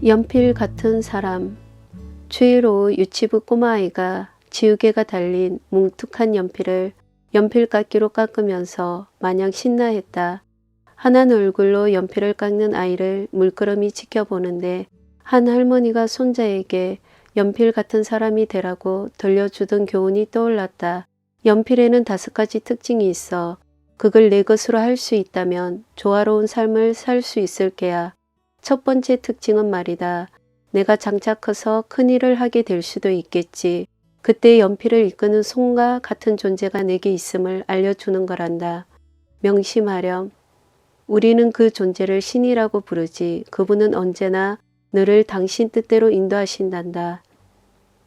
연필 같은 사람. 주일 오후 유치부 꼬마아이가 지우개가 달린 뭉툭한 연필을 연필깎이로 깎으면서 마냥 신나했다. 환한 얼굴로 연필을 깎는 아이를 물끄러미 지켜보는데 한 할머니가 손자에게 연필 같은 사람이 되라고 들려주던 교훈이 떠올랐다. 연필에는 5가지 특징이 있어. 그걸 내 것으로 할 수 있다면 조화로운 삶을 살 수 있을 게야. 첫 번째 특징은 말이다. 내가 장차 커서 큰일을 하게 될 수도 있겠지. 그때 연필을 이끄는 손과 같은 존재가 내게 있음을 알려주는 거란다. 명심하렴. 우리는 그 존재를 신이라고 부르지. 그분은 언제나 너를 당신 뜻대로 인도하신단다.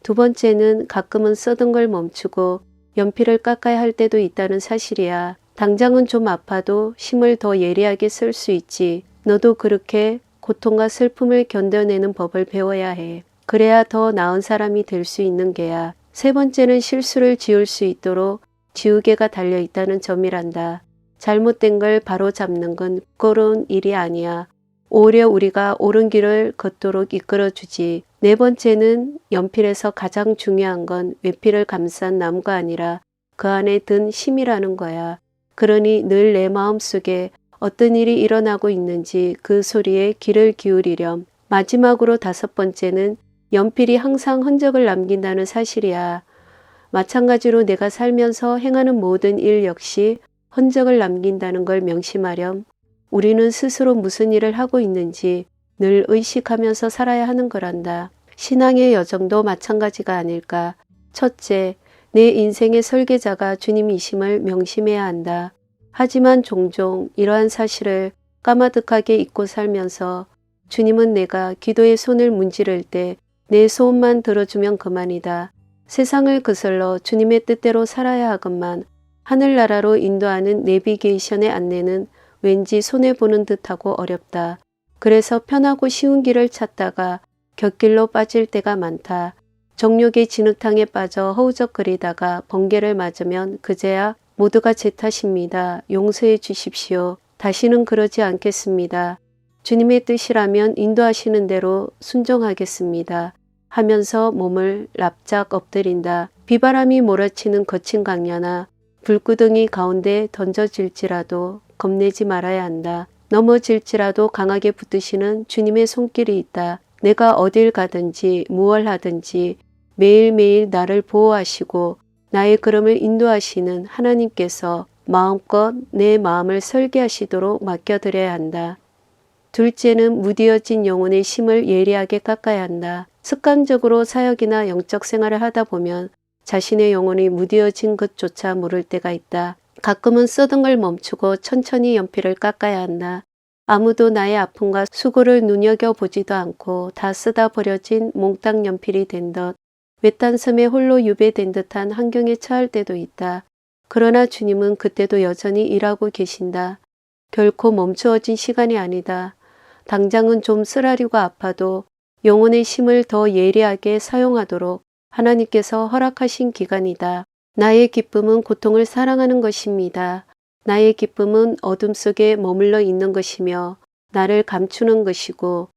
두 번째는 가끔은 쓰던 걸 멈추고 연필을 깎아야 할 때도 있다는 사실이야. 당장은 좀 아파도 힘을 더 예리하게 쓸 수 있지. 너도 그렇게 고통과 슬픔을 견뎌내는 법을 배워야 해. 그래야 더 나은 사람이 될 수 있는 게야. 세 번째는 실수를 지울 수 있도록 지우개가 달려있다는 점이란다. 잘못된 걸 바로 잡는 건 부끄러운 일이 아니야. 오히려 우리가 옳은 길을 걷도록 이끌어주지. 네 번째는 연필에서 가장 중요한 건 외필을 감싼 나무가 아니라 그 안에 든 힘이라는 거야. 그러니 늘 내 마음속에 어떤 일이 일어나고 있는지 그 소리에 귀를 기울이렴. 마지막으로 5번째는 연필이 항상 흔적을 남긴다는 사실이야. 마찬가지로 내가 살면서 행하는 모든 일 역시 흔적을 남긴다는 걸 명심하렴. 우리는 스스로 무슨 일을 하고 있는지 늘 의식하면서 살아야 하는 거란다. 신앙의 여정도 마찬가지가 아닐까. 첫째, 내 인생의 설계자가 주님이심을 명심해야 한다. 하지만 종종 이러한 사실을 까마득하게 잊고 살면서 주님은 내가 기도의 손을 문지를 때 내 소원만 들어주면 그만이다. 세상을 거슬러 주님의 뜻대로 살아야 하건만 하늘나라로 인도하는 내비게이션의 안내는 왠지 손해보는 듯하고 어렵다. 그래서 편하고 쉬운 길을 찾다가 곁길로 빠질 때가 많다. 정욕의 진흙탕에 빠져 허우적거리다가 번개를 맞으면 그제야 모두가 제 탓입니다. 용서해 주십시오. 다시는 그러지 않겠습니다. 주님의 뜻이라면 인도하시는 대로 순종하겠습니다. 하면서 몸을 납작 엎드린다. 비바람이 몰아치는 거친 강야나 불구덩이 가운데 던져질지라도 겁내지 말아야 한다. 넘어질지라도 강하게 붙드시는 주님의 손길이 있다. 내가 어딜 가든지 무얼 하든지 매일매일 나를 보호하시고 나의 걸음을 인도하시는 하나님께서 마음껏 내 마음을 설계하시도록 맡겨드려야 한다. 둘째는 무디어진 영혼의 심을 예리하게 깎아야 한다. 습관적으로 사역이나 영적 생활을 하다 보면 자신의 영혼이 무디어진 것조차 모를 때가 있다. 가끔은 쓰던 걸 멈추고 천천히 연필을 깎아야 한다. 아무도 나의 아픔과 수고를 눈여겨보지도 않고 다 쓰다 버려진 몽땅 연필이 된 듯 외딴 섬에 홀로 유배된 듯한 환경에 처할 때도 있다. 그러나 주님은 그때도 여전히 일하고 계신다. 결코 멈추어진 시간이 아니다. 당장은 좀 쓰라리고 아파도 영혼의 힘을 더 예리하게 사용하도록 하나님께서 허락하신 기간이다. 나의 기쁨은 고통을 사랑하는 것입니다. 나의 기쁨은 어둠 속에 머물러 있는 것이며 나를 감추는 것이고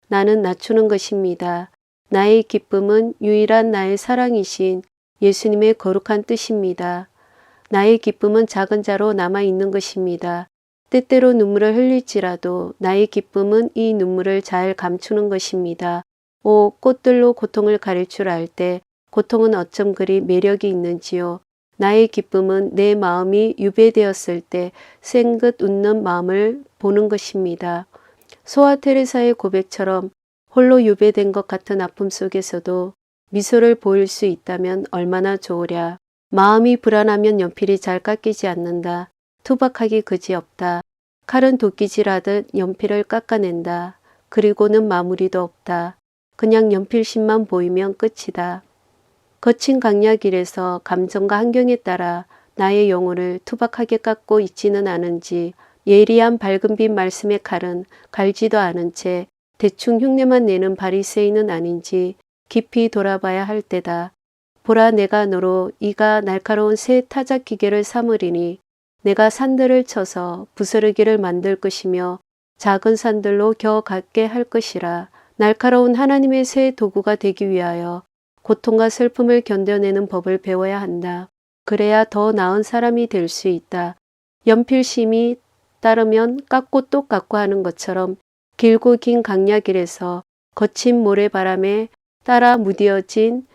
나는 낮추는 것입니다. 나의 기쁨은 유일한 나의 사랑이신 예수님의 거룩한 뜻입니다. 나의 기쁨은 작은 자로 남아있는 것입니다. 때때로 눈물을 흘릴지라도 나의 기쁨은 이 눈물을 잘 감추는 것입니다. 오, 꽃들로 고통을 가릴 줄 알 때 고통은 어쩜 그리 매력이 있는지요. 나의 기쁨은 내 마음이 유배되었을 때 생긋 웃는 마음을 보는 것입니다. 소아 테레사의 고백처럼 홀로 유배된 것 같은 아픔 속에서도 미소를 보일 수 있다면 얼마나 좋으랴. 마음이 불안하면 연필이 잘 깎이지 않는다. 투박하기 그지없다. 칼은 도끼질하듯 연필을 깎아낸다. 그리고는 마무리도 없다. 그냥 연필심만 보이면 끝이다. 거친 강야길에서 감정과 환경에 따라 나의 영혼을 투박하게 깎고 있지는 않은지 예리한 밝은 빛 말씀의 칼은 갈지도 않은 채 대충 흉내만 내는 바리새인은 아닌지 깊이 돌아봐야 할 때다. 보라 내가 너로 이가 날카로운 새 타작 기계를 삼으리니 내가 산들을 쳐서 부스러기를 만들 것이며 작은 산들로 겨 같게 할 것이라. 날카로운 하나님의 새 도구가 되기 위하여 고통과 슬픔을 견뎌내는 법을 배워야 한다. 그래야 더 나은 사람이 될 수 있다. 연필심이 따르면 깎고 또 깎고 하는 것처럼 길고 긴 강야길에서 거친 모래바람에 따라 무뎌진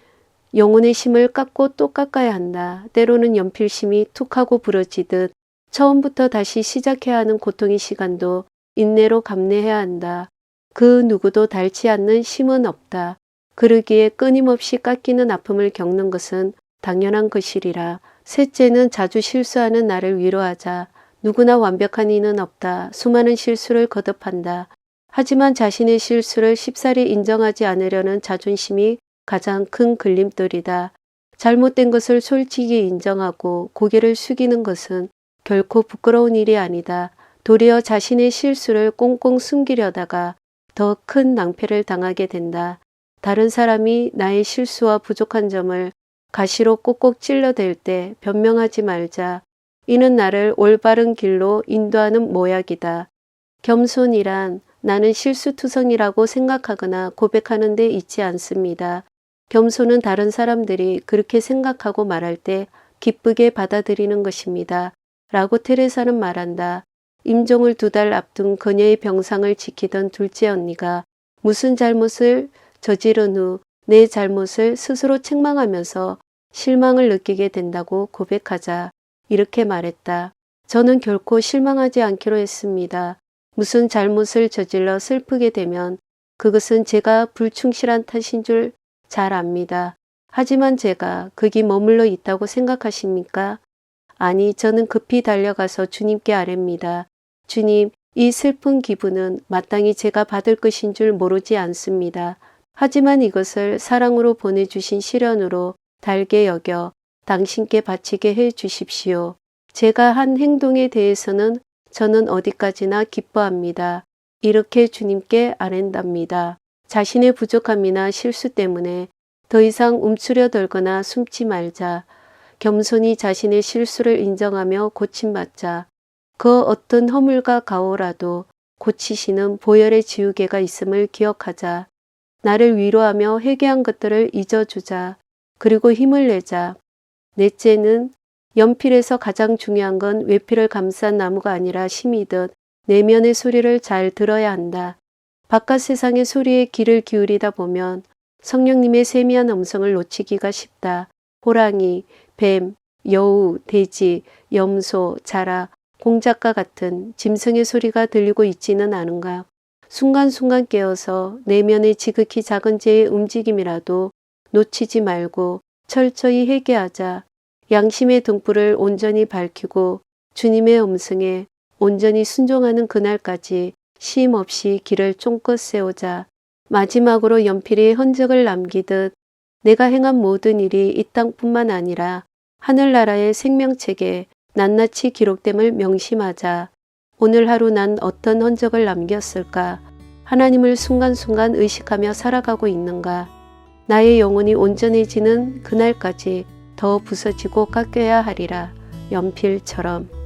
영혼의 심을 깎고 또 깎아야 한다. 때로는 연필심이 툭 하고 부러지듯 처음부터 다시 시작해야 하는 고통의 시간도 인내로 감내해야 한다. 그 누구도 닳지 않는 심은 없다. 그러기에 끊임없이 깎이는 아픔을 겪는 것은 당연한 것이리라. 셋째는 자주 실수하는 나를 위로하자. 누구나 완벽한 이는 없다. 수많은 실수를 거듭한다. 하지만 자신의 실수를 쉽사리 인정하지 않으려는 자존심이 가장 큰 걸림돌이다. 잘못된 것을 솔직히 인정하고 고개를 숙이는 것은 결코 부끄러운 일이 아니다. 도리어 자신의 실수를 꽁꽁 숨기려다가 더 큰 낭패를 당하게 된다. 다른 사람이 나의 실수와 부족한 점을 가시로 꼭꼭 찔러댈 때 변명하지 말자. 이는 나를 올바른 길로 인도하는 모약이다. 겸손이란 나는 실수투성이라고 생각하거나 고백하는 데 있지 않습니다. 겸손은 다른 사람들이 그렇게 생각하고 말할 때 기쁘게 받아들이는 것입니다. 라고 테레사는 말한다. 임종을 2달 앞둔 그녀의 병상을 지키던 둘째 언니가 무슨 잘못을 저지른 후 내 잘못을 스스로 책망하면서 실망을 느끼게 된다고 고백하자 이렇게 말했다. 저는 결코 실망하지 않기로 했습니다. 무슨 잘못을 저질러 슬프게 되면 그것은 제가 불충실한 탓인 줄 잘 압니다. 하지만 제가 거기 머물러 있다고 생각하십니까? 아니, 저는 급히 달려가서 주님께 아뢰입니다. 주님, 이 슬픈 기분은 마땅히 제가 받을 것인 줄 모르지 않습니다. 하지만 이것을 사랑으로 보내주신 시련으로 달게 여겨 당신께 바치게 해 주십시오. 제가 한 행동에 대해서는 저는 어디까지나 기뻐합니다. 이렇게 주님께 아랜답니다. 자신의 부족함이나 실수 때문에 더 이상 움츠려들거나 숨지 말자. 겸손히 자신의 실수를 인정하며 고침받자. 그 어떤 허물과 가오라도 고치시는 보혈의 지우개가 있음을 기억하자. 나를 위로하며 회개한 것들을 잊어주자. 그리고 힘을 내자. 넷째는 연필에서 가장 중요한 건 외필을 감싼 나무가 아니라 심이듯 내면의 소리를 잘 들어야 한다. 바깥 세상의 소리에 귀를 기울이다 보면 성령님의 세미한 음성을 놓치기가 쉽다. 호랑이, 뱀, 여우, 돼지, 염소, 자라, 공작과 같은 짐승의 소리가 들리고 있지는 않은가. 순간순간 깨어서 내면의 지극히 작은 죄의 움직임이라도 놓치지 말고 철저히 회개하자. 양심의 등불을 온전히 밝히고 주님의 음성에 온전히 순종하는 그날까지 쉼 없이 길을 쫑긋 세우자. 마지막으로 연필이 흔적을 남기듯 내가 행한 모든 일이 이 땅뿐만 아니라 하늘나라의 생명책에 낱낱이 기록됨을 명심하자. 오늘 하루 난 어떤 흔적을 남겼을까? 하나님을 순간순간 의식하며 살아가고 있는가? 나의 영혼이 온전해지는 그날까지 더 부서지고 깎여야 하리라. 연필처럼.